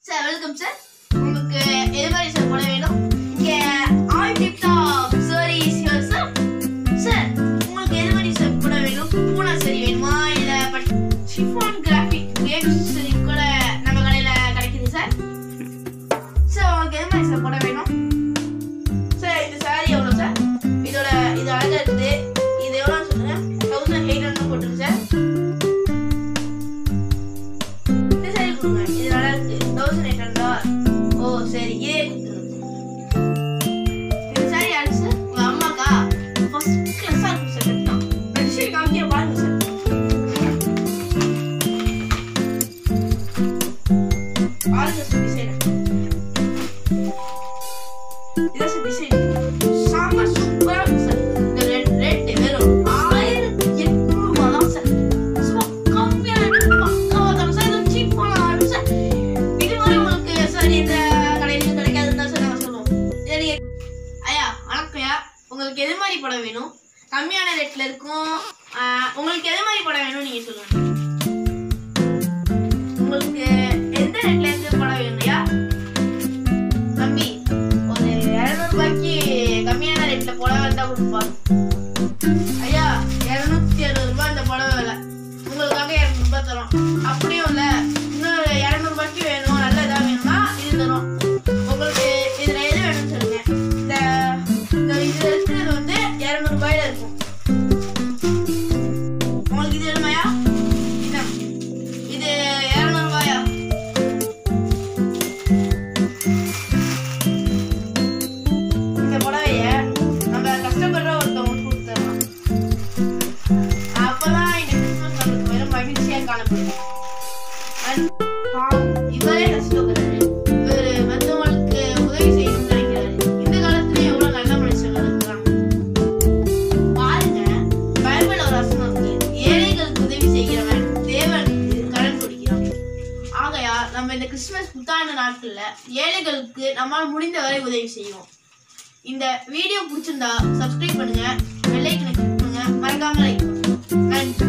Sir welcome sir. உங்களுக்கு எது மாதிரி சார் போட வேணும்? இங்கே all types of sarees here sir. Sir உங்களுக்கு எது மாதிரி சார் போட வேணும்? பூனா சரி வேணுமா இல்லை ஷிஃபான் கிராஃபிக் கிரேப்ஸ் சரி கூட நம்ம கடையில் கிடைக்குது சார். சார் உங்களுக்கு எது மாதிரி சார் போட வேணும்? சார் இந்த சாரி எவ்வளோ சார்? இது அழகாக இருக்குது. இது எவ்வளோன்னு சொல்லுங்க. 1800 போட்டுருங்க சார். இந்த சாரி கொடுங்க. இது நல்லா இருக்கு. 1800. ஓ சரி, இதே கொடுத்துருங்க. இந்த சாரி யாரு சார்? உங்க அம்மாக்கா? ஃபர்ஸ்ட் கிளாஸா இருக்கும் சார். கட்டலாம் ரெண்டு சைடு காமிக்கிற பாருங்க சார். பாருங்க சார் டிசைன். இதான் சார் டிசைன். சாமா சூப்பரா இருக்கு சார். இந்த ரேட் வெறும் 1800 தான் சார். சும்மா கம்மியான பக்காவா தான் சார். இது சீப்பான ஆர்டர் சார். இது மாதிரி உங்களுக்கு சார் இந்த கடையில கிடைக்காதுன்னு தான் சார் நாங்கள் சொல்லுவோம். சரி ஐயா வணக்கம்யா. உங்களுக்கு எது மாதிரி படம் வேணும்? கம்மியான ரேட்ல இருக்கும். உங்களுக்கு எது மாதிரி படம் வேணும் நீங்க சொல்லுங்க. உங்களுக்கு எந்த ரேட்ல இருந்து படம் வேணும்யா? தம்பி ஒரு 200 ரூபாய்க்கு கம்மியான ரேட்ல புடவை இருந்தா கொடுப்பா. ஐயா 260 ரூபாய் இந்த புடவை விலை. உங்களுக்காக 200 ரூபாய் தரோம். அப்படியும் இல்ல இன்னும் 200 ரூபாய்க்கு வேணும், நல்ல இதா வேணும்னா இது தரும். உங்களுக்கு இதுல எது வேணும்னு சொல்லுங்க. இதுல இருக்கிறது வந்து 200 ரூபாயில இருக்கும். உங்களுக்கு இது வேணுமாயா? இது 200 ரூபாயா? இந்த புடவைய நம்ம கஷ்டப்படுற ஒருத்தவங்க கொடுத்துடலாம். அப்பதான் இந்த கிறிஸ்துமஸ் நம்மளுக்கு வெறும் மகிழ்ச்சியா காணப்படும். இவரே கஷ்டப்படுறாரு. இவரு மற்றவங்களுக்கு உதவி செய்யணும்னு நினைக்கிறாரு. இந்த காலத்துல எவ்வளவு நல்ல மனுஷங்க இருக்கிறாங்க பாருங்க. பைபிள் ஒரு வசனம் இருக்கு. ஏழைகளுக்கு உதவி செய்கிறவன் தேவனுக்கு கடன் கொடுக்கிறான். ஆகையா நம்ம இந்த கிறிஸ்துமஸ் புத்தாண்டு நாட்கள்ல ஏழைகளுக்கு நம்மால் முடிந்தவரை உதவி செய்வோம். இந்த வீடியோ பிடிச்சிருந்தா சப்ஸ்கிரைப் பண்ணுங்க, பெல் ஐகானை கிளிக் பண்ணுங்க, மறக்காம லைக் பண்ணுங்க. நன்றி.